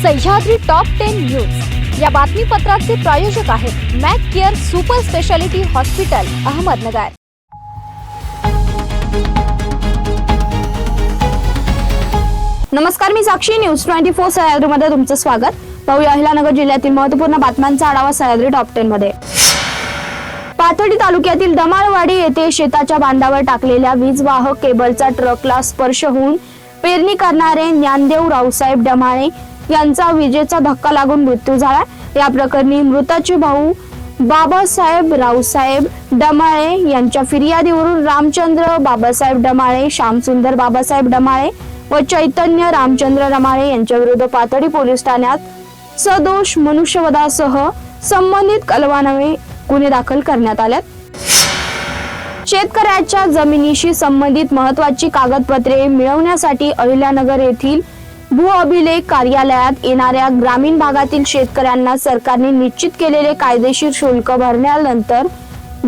Sahyadri top 10 news या बातमीपत्राचे प्रायोजक आहेत Mac care super speciality hospital Ahmednagar. नमस्कार, मी साक्षी, न्यूज 24 सह्याद्रीमध्ये तुमचं स्वागत। पाहूया अहिल्यानगर जिल्ह्यातील महत्त्वपूर्ण बातम्यांचा आढावा सह्याद्री टॉप 10 मध्ये। पाथर्डी तालुक्यातील दमाळवाडी येथे शेताच्या बांधावर टाकलेल्या वीज वाहक केबलचा ट्रकला स्पर्श होऊन पेरणी करणारे ज्ञानदेव रावसाहेब डमाळे यांचा विजेचा धक्का लागून मृत्यू झाला। या प्रकरणी मृताचे भाऊ बाबासाहेब रावसाहेब डमाळे यांच्या फिर्यादीवरून रामचंद्र बाबासाहेब डमाळे, श्यामसुंदर बाबासाहेब डमाळे व चैतन्य रामचंद्र डमाळे यांच्या विरुद्ध पाथर्डी पोलीस ठाण्यात सदोष मनुष्यवधासह संबंधित कलमान्वये गुन्हे दाखल करण्यात आले। शेतकऱ्याच्या जमिनीशी संबंधित महत्त्वाची कागदपत्रे मिळवण्यासाठी अहिल्यानगर येथील भू अभिलेख कार्यालयात येणाऱ्या ग्रामीण भागातील शेतकऱ्यांना सरकारने निश्चित केलेले कायदेशीर शुल्क भरल्यानंतर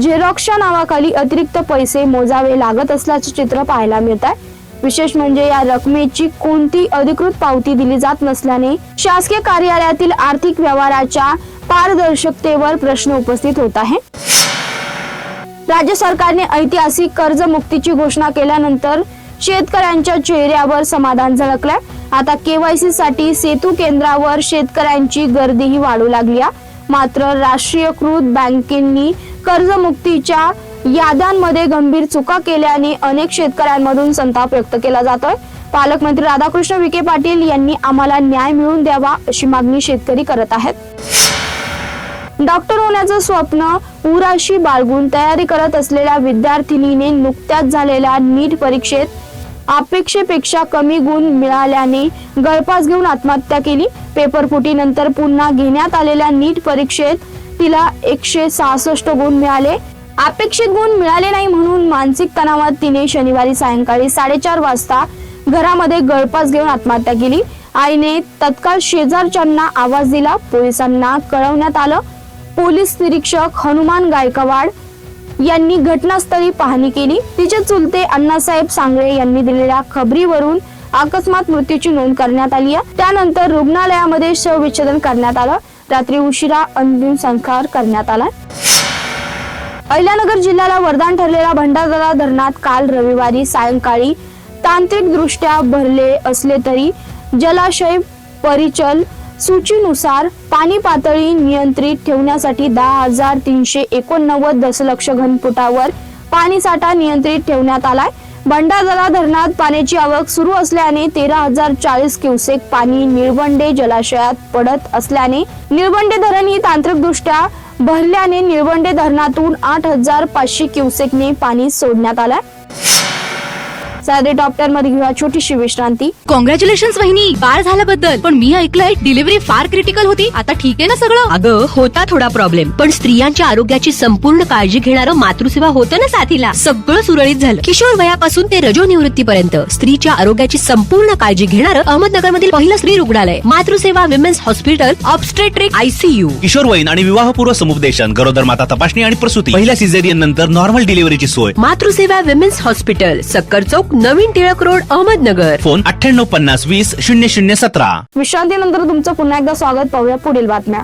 झेरॉक्सच्या नावाखाली अतिरिक्त पैसे मोजावे लागत असल्याचे चित्र पाहायला मिळत आहे। विशेष म्हणजे या रकमेची कोणती अधिकृत पावती दिली जात नसल्याने शासकीय कार्यालयातील आर्थिक व्यवहाराच्या पारदर्शकतेवर प्रश्न उपस्थित होत आहे। राज्य सरकारने ऐतिहासिक कर्जमुक्तीची घोषणा केल्यानंतर शेतकऱ्यांच्या चेहऱ्यावर समाधान झळकलंय। आता केवायसी साठी सेतू केंद्रावर शेतकऱ्यांची गर्दीही वाढू लागली आहे। मात्र राष्ट्रीयकृत बँकेंनी कर्जमुक्तीच्या याद्यांमध्ये गंभीर चुका केल्याने अनेक शेतकऱ्यांमधून संताप व्यक्त केला जातोय। पालकमंत्री राधाकृष्ण विखे पाटील यांनी आम्हाला न्याय मिळवून द्यावा अशी मागणी शेतकरी करत आहेत। डॉक्टर होण्याचं स्वप्न उराशी बाळगून तयारी करत असलेल्या विद्यार्थिनीने नुकत्याच झालेल्या नीट परीक्षेत अपेक्षेपेक्षा कमी गुण मिळाल्याने गळफास घेऊन आत्महत्या केली। पेपर फुटीनंतर पुन्हा घेण्यात आलेल्या नीट परीक्षेत तिला 166 गुण मिळाले। अपेक्षित गुण मिळाले नाही म्हणून मानसिक तणावात तिने शनिवारी सायंकाळी 4:30 वाजता घरामध्ये गळफास घेऊन आत्महत्या केली। आईने तत्काळ शेजारच्यांना आवाज दिला, पोलिसांना कळवण्यात आलं। पोलीस निरीक्षक हनुमान गायकवाड यांनी घटनास्थळी पाहणी केली। तिचे चुलते अण्णासाहेब सांगळे यांनी दिलेल्या खबरीवरून अकस्मात मृत्यूची नोंद करण्यात आली आहे। त्यानंतर रुग्णालयामध्ये शवविच्छेदन करण्यात आलं। रात्री उशिरा अंतिम संस्कार करण्यात आला। अहिल्यानगर जिल्ह्याला वरदान ठरलेल्या भंडारदरा धरणात काल रविवारी सायंकाळी तांत्रिकदृष्ट्या भरले असले तरी जलाशय परिचल सूचीनुसार पाणी पातळी नियंत्रित ठेवण्यासाठी 10,389 दशलक्ष घनफुटावर पाणी साठा नियंत्रित ठेवण्यात आलाय। भंडारदरा धरणात पाण्याची आवक सुरू असल्याने 13,040 क्युसेक पाणी निळवंडे जलाशयात पडत असल्याने निळवंडे धरण ही तांत्रिकदृष्ट्या भरल्याने निळवंडे धरणातून 8,500 क्युसेकने पाणी सोडण्यात आलंय। सह्याद्री टॉप 10 मध्ये घेऊया छोटीशी विश्रांती। कॉंग्रॅच्युलेशन्स वहिनी, बाळ झाल्याबद्दल। पण मी ऐकलंय डिलिव्हरी फार क्रिटिकल होती। आता ठीक आहे ना सगळं? अगं होता थोडा प्रॉब्लेम, पण स्त्रियांच्या आरोग्याची संपूर्ण काळजी घेणारं मातृसेवा होतं ना साथीला। सगळं सुरळीत झालं। किशोर वयापासून ते रजोनिवृत्तीपर्यंत स्त्रीच्या आरोग्याची संपूर्ण काळजी घेणारं अहमदनगर मधील पहिलं स्त्री रुग्णालय Matruseva women's hospital obstetric ICU। किशोरवयीन आणि विवाहपूर्व समुपदेशन, गरोदर माता तपासणी आणि प्रसूती, पहिल्या सिझेरियन नंतर नॉर्मल डिलिव्हरीची सोय। मातृसेवा विमेन्स हॉस्पिटल, सक्कर चौक, नवीन टिळक रोड, अहमदनगर। फोन 9850200017। विश्रांतीनंतर तुमचं पुन्हा एकदा स्वागत। पाहूया पुढील बातम्या।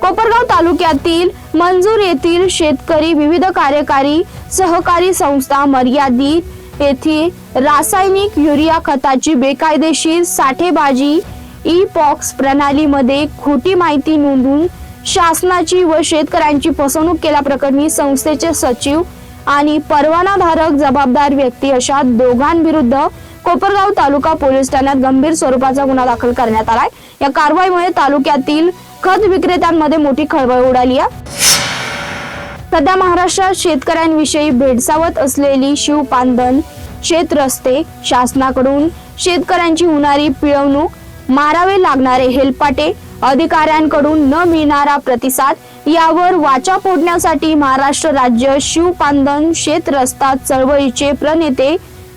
कोपरगाव तालुक्यातील मंजूर येथील शेतकरी विविध कार्यकारी सहकारी संस्था मर्यादित येथे रासायनिक युरिया खताची बेकायदेशीर साठेबाजी ई-पॉक्स प्रणालीमध्ये खोटी माहिती नोंदवून शासनाची व शेतकऱ्यांची फसवणूक केल्याप्रकरणी संस्थेचे सचिव आणि परवानाधारक जबाबदार व्यक्ती अशा दोघांविरुद्ध कोपरगाव तालुका पोलीस ठाण्यात गंभीर स्वरूपाचा गुन्हा दाखल करण्यात आलाय। या कारवाईमुळे तालुक्यातील खत विक्रेत्यांमध्ये मोठी खळबळ उडाली आहे। सध्या महाराष्ट्रात शेतकऱ्यांविषयी भेडसावत असलेली शिवपांधन शेत रस्ते, शासनाकडून शेतकऱ्यांची होणारी पिळवणूक, मारावे लागणारे हेलपाटे, अधिकाऱ्यांकडून न मिळणारा प्रतिसाद यावर वाचा फोडण्यासाठी महाराष्ट्र राज्य शिवपांधन शेत रस्ता चळवळीचे प्रणेते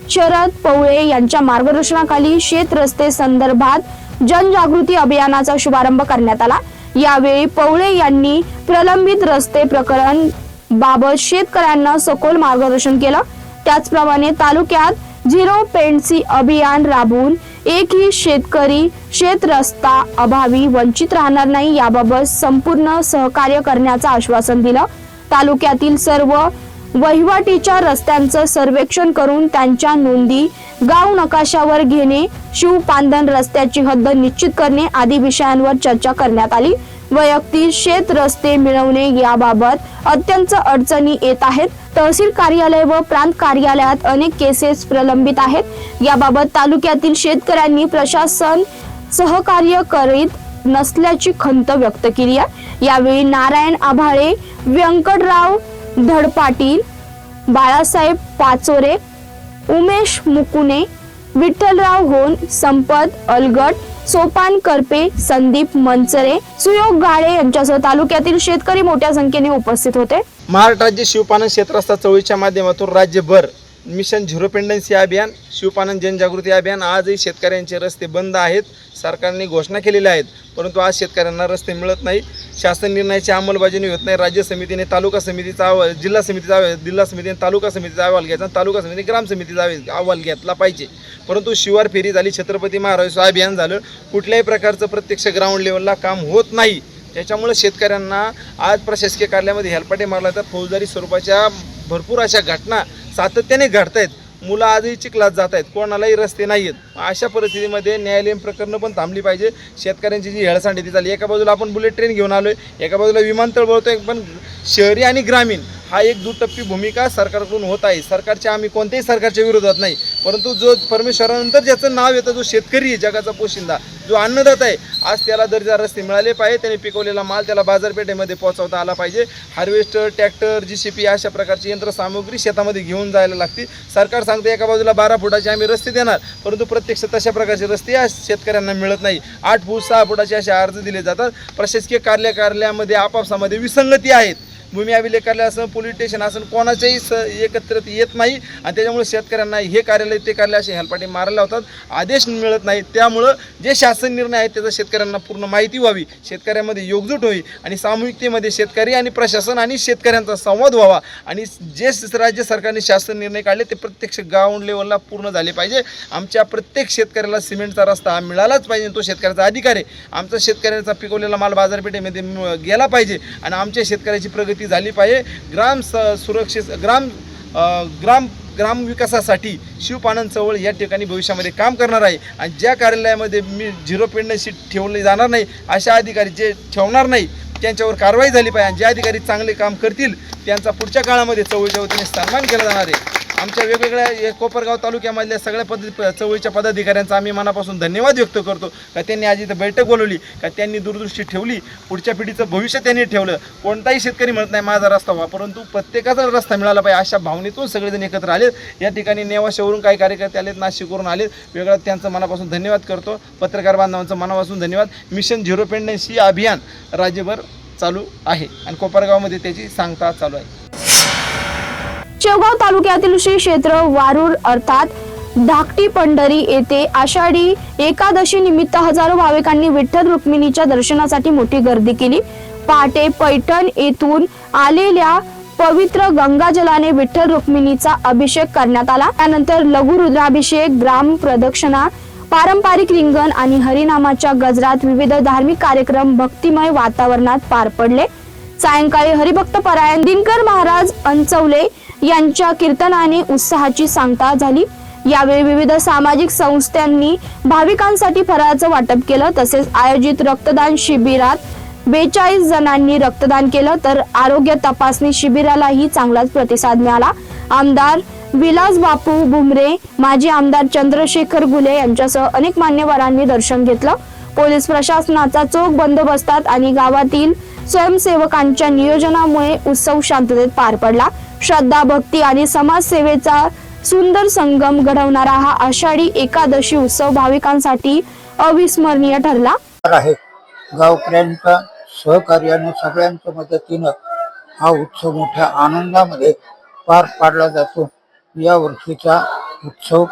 शरद पवळे यांच्या मार्गदर्शनाखाली शेत रस्ते संदर्भात जनजागृती अभियानाचा शुभारंभ करण्यात आला। यावेळी पवळे यांनी प्रलंबित रस्ते प्रकरण बाबत शेतकऱ्यांना सखोल मार्गदर्शन केलं। त्याचप्रमाणे तालुक्यात झिरो पेंडसी अभियान राबवून एकही शेतकरी शेत रस्ता अभावी वंचित राहणार नाही याबाबत संपूर्ण सहकार्य करण्याचं आश्वासन दिलं. तालुक्यातील सर्व वहिवाटीच्या रस्त्यांचं सर्वेक्षण करून त्यांच्या नोंदी गाव नकाशावर घेणे, शिवपांधन रस्त्याची हद्द निश्चित करणे आदी विषयांवर चर्चा करण्यात आली. वैयक्तिक शेत रस्ते मिळवणे याबाबत अत्यंत अडचणी येत आहेत. तहसील कार्यालय व प्रांत कार्यालयात अनेक केसेस प्रलंबित आहेत. याबाबत तालुक्यातील शेतकऱ्यांनी प्रशासन सहकार्य करीत नसल्याची खंत व्यक्त केली आहे. यावेळी नारायण आभाळे, व्यंकटराव धडपाटील, बाळासाहेब पाचोरे, उमेश मुकुने, विठ्ठलराव होन, संपत अलगट, सोपान करपे, संदीप मनचरे, सुयोग गाळे यांच्यासह तालुक्यातील शेतकरी मोठ्या संख्येने उपस्थित होते. महाराष्ट्र राज्य शिवपालन क्षेत्रस्था चळवळीच्या माध्यमातून राज्यभर मिशन झिरो पेंडन्सी अभियान, शिवपालन जनजागृती अभियान, आजही शेतकऱ्यांचे रस्ते बंद आहेत. सरकारने घोषणा केलेल्या आहेत, परंतु आज शेतकऱ्यांना रस्ते मिळत नाही. शासन निर्णयाची अंमलबजावणी होत नाही. राज्य समितीने तालुका समितीचा अहवाल, जिल्हा समितीने तालुका समितीचा अहवाल घ्यायचा, तालुका समितीने ग्राम समितीचा अहवाल घेतला पाहिजे. परंतु शिवार फेरी झाली, छत्रपती महाराज अभियान झालं, कुठल्याही प्रकारचं प्रत्यक्ष ग्राउंड लेवलला काम होत नाही. त्याच्यामुळे शेतकऱ्यांना आज प्रशासकीय कार्यालयामध्ये हेलपाटे मारला तर फौजदारी स्वरूपाच्या भरपूर अशा घटना सातत्याने घडत आहेत. मुलं आजही चिखलात जात आहेत, कोणालाही रस्ते नाही आहेत. अशा परिस्थितीमध्ये न्यायालयीन प्रकरणं पण थांबली पाहिजे. शेतकऱ्यांची जी हेळसांडी ती झाली, एका बाजूला आपण बुलेट ट्रेन घेऊन आलो आहे, एका बाजूला विमानतळ बोलतोय, पण शहरी आणि ग्रामीण हा एक दुटप्पी भूमिका सरकारकडून होत आहे. आम्ही कोणत्याही सरकारच्या विरोधात नाही, परंतु जो परमेश्वरानंतर ज्याचं नाव येतं, जो शेतकरी आहे, जगाचा पोशिंदा, जो अन्नदाता आहे, आज त्याला दर्जा रस्ते मिळाले पाहिजे. त्याने पिकवलेला माल त्याला बाजारपेठेमध्ये पोहोचवता आला पाहिजे. हार्वेस्टर, ट्रॅक्टर, JCB अशा प्रकारची यंत्रसामुग्री शेतामध्ये घेऊन जायला लागते. सरकार सांगते एका बाजूला 12 फुटाचे आम्ही रस्ते देणार, परंतु प्रत्यक्ष तशा प्रकारचे रस्ते या शेतकऱ्यांना मिळत नाही. 8 फूट 6 फुटाचे असे अर्ज दिले जातात. प्रशासकीय कार्यालयामध्ये आपापसामध्ये विसंगती आहेत. भूमी अभिलेख कार्यालय असं, पोलीस स्टेशन असं कोणाच्याही एकत्रित येत नाही आणि त्याच्यामुळे शेतकऱ्यांना हे कार्यालय ते कार्यालय असे हेलपाटे मारायला होतात. आदेश मिळत नाही. त्यामुळं जे शासन निर्णय आहेत त्याचा शेतकऱ्यांना पूर्ण माहिती व्हावी, शेतकऱ्यांमध्ये एकजूट व्हावी आणि सामूहिकतेमध्ये शेतकरी आणि प्रशासन आणि शेतकऱ्यांचा संवाद व्हावा आणि जे राज्य सरकारने शासन निर्णय काढले ते प्रत्यक्ष ग्राउंड लेवलला पूर्ण झाले पाहिजे. आमच्या प्रत्येक शेतकऱ्याला सिमेंटचा रस्ता हा मिळालाच पाहिजे. तो शेतकऱ्याचा अधिकार आहे. आमचा शेतकऱ्याचा पिकवलेला माल बाजारपेठेमध्ये गेला पाहिजे आणि आमच्या शेतकऱ्याची प्रगती झाली पाहिजे. ग्राम विकासासाठी शिवपालन चळवळ या ठिकाणी भविष्यामध्ये काम करणार आहे आणि ज्या कार्यालयामध्ये मी झिरो पेंडन्सी ठेवले जाणार नाही, अशा अधिकारी जे ठेवणार नाही त्यांच्यावर कारवाई झाली पाहिजे आणि जे अधिकारी चांगले काम करतील त्यांचा पुढच्या काळामध्ये चळवळीच्या वतीने सन्मान केला जाणार आहे. आमच्या वेगवेगळ्या कोपरगाव तालुक्यामधल्या सगळ्या चळवळीच्या पदाधिकाऱ्यांचा आम्ही मनापासून धन्यवाद व्यक्त करतो का त्यांनी आज इथं बैठक बोलवली, का त्यांनी दूरदृष्टी ठेवली, पुढच्या पिढीचं भविष्य त्यांनी ठेवलं. कोणताही शेतकरी म्हणत नाही माझा रस्ता व्हा, परंतु प्रत्येकाचा रस्ता मिळाला पाहिजे अशा भावनेतून सगळेजण एकत्र आलेत. या ठिकाणी नेवाशावरून काही कार्यकर्ते आलेत, नाशिकवरून आलेत. वेगळा त्यांचं मनापासून धन्यवाद करतो. पत्रकार बांधवांचं मनापासून धन्यवाद. मिशन झिरो पेंडन्सी अभियान राज्यभर चालू आहे आणि कोपरगावमध्ये त्याची सांगता चालू आहे. शेवगाव तालुक्यातील श्री क्षेत्र वारूर अर्थात धाकटी पंढरी येथे आषाढी एकादशी निमित्त हजारो भाविकांनी विठ्ठल रुक्मिणीच्या दर्शनासाठी मोठी गर्दी केली. पहाटे पैठण येथून आलेल्या पवित्र गंगाजलाने विठ्ठल रुक्मिणीचा अभिषेक करण्यात आला. त्यानंतर लघु रुद्राभिषेक, ग्राम प्रदक्षिणा, पारंपरिक रिंगण आणि हरिनामाच्या गजरात विविध धार्मिक कार्यक्रम भक्तिमय वातावरणात पार पडले. सायंकाळी हरिभक्त परायण दिनकर महाराज अंचवले यांच्या कीर्तनाने उत्साहाची सांगता झाली. यावेळी विविध सामाजिक संस्थांनी भाविकांसाठी फराळाचं वाटप केलं. तसेच आयोजित रक्तदान शिबिरात 42 जणांनी रक्तदान केलं, तर आरोग्य तपासणी शिबिरालाही चांगलाच प्रतिसाद मिळाला. आमदार विलास बापू भुमरे, माजी आमदार चंद्रशेखर गुले यांच्यासह अनेक मान्यवरांनी दर्शन घेतलं. पोलीस प्रशासनाचा चोख बंदोबस्तात आणि गावातील स्वयंसेवकांच्या नियोजनामुळे उत्सव शांततेत पार पडला. श्रद्धा, भक्ती आणि समाजसेवेचा सुंदर संगम घडवणारा हा आषाढी एकादशी उत्सव भाविकांसाठी अविस्मरणीय ठरला आहे. गावकऱ्यांच्या सहकार्याने सगळ्यांच्या मदतीनं हा उत्सव मोठ्या आनंदामध्ये पार पाडला जातो. या वर्षीचा उत्सव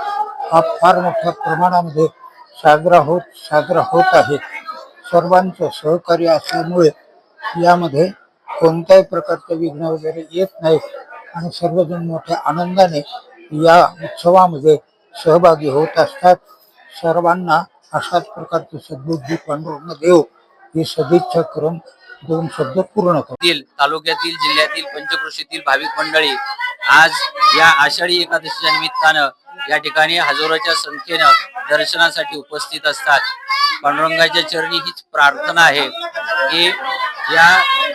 हा फार मोठ्या प्रमाणामध्ये साजरा होत आहे. सर्वांचं सहकार्य असल्यामुळे यामध्ये कोणत्याही प्रकारचे विघ्न वगैरे येत नाहीत आणि सर्वजण मोठ्या आनंदाने या उत्सवामध्ये सहभागी होत असतात. सर्वांना अशाच प्रकारची सद्बुद्धी पांडुरंग देव ही सदिच्छा करून 2 शब्द पूर्ण करतो. तालुक्यातील जिल्ह्यातील पंचक्रोशीतील भाविक मंडळी आज या आषाढी एकादशीच्या निमित्तानं या ठिकाणी हजारोच्या संख्येनं दर्शनासाठी उपस्थित असतात. पांडुरंगाच्या चरणी हीच प्रार्थना आहे की या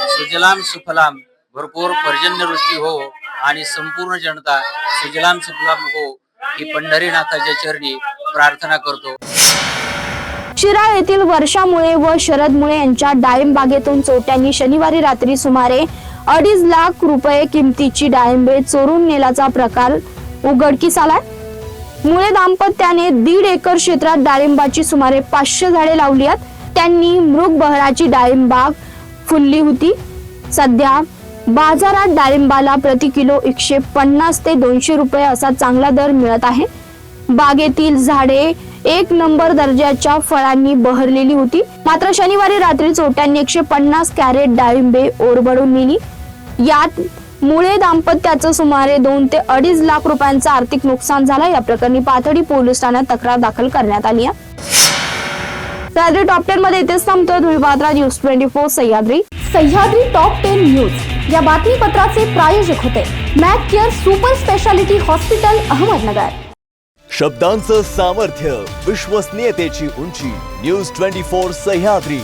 सुजलाम सुफलाम भरपूर पर्जन्यवृष्टी हो आणि संपूर्ण जनता सुजलाम सुफलाम हो ही पंढरीनाथाच्या चरणी प्रार्थना करतो. शिराळ येथील वर्षामुळे व शरद मुळे यांच्या डाळिंब बागेतून चोरट्यांनी शनिवारी रात्री सुमारे 2.5 लाख रुपये किमतीची डाळिंबे चोरून नेल्याचा प्रकार उघडकीस आलाय. मुळे दाम्पत्याने 1.5 एकर क्षेत्रात डाळिंबाची सुमारे 500 झाडे लावली आहेत. त्यांनी मृग बहराची डाळिंब बाग फुलली होती. सध्या बाजारात डाळिंबाला प्रति किलो 150 ते 200 रुपये असा चांगला दर मिळत आहे. बागेतील झाडे 1 नंबर दर्जाच्या फळांनी बहरलेली होती. मात्र शनिवारी रात्री चोरट्यांनी 150 कॅरेट डाळिंबे ओरबडून नेली. यात मुळे दाम्पत्याचं सुमारे 2 ते 2.5 लाख रुपयांचं आर्थिक नुकसान झालं. या प्रकरणी पाथर्डी पोलीस ठाण्यात तक्रार दाखल करण्यात आली आहे. सह्याद्री टॉप 10 मध्ये इथेच थांबतोय. तुम्ही पाहता news 24 Sahyadri. Sahyadri top 10 news या बातमीपत्राचे प्रायोजक होते Mac care super speciality hospital Ahmednagar. शब्दांचं सामर्थ्य, विश्वसनीयतेची उंची. न्यूज 24 सह्याद्री.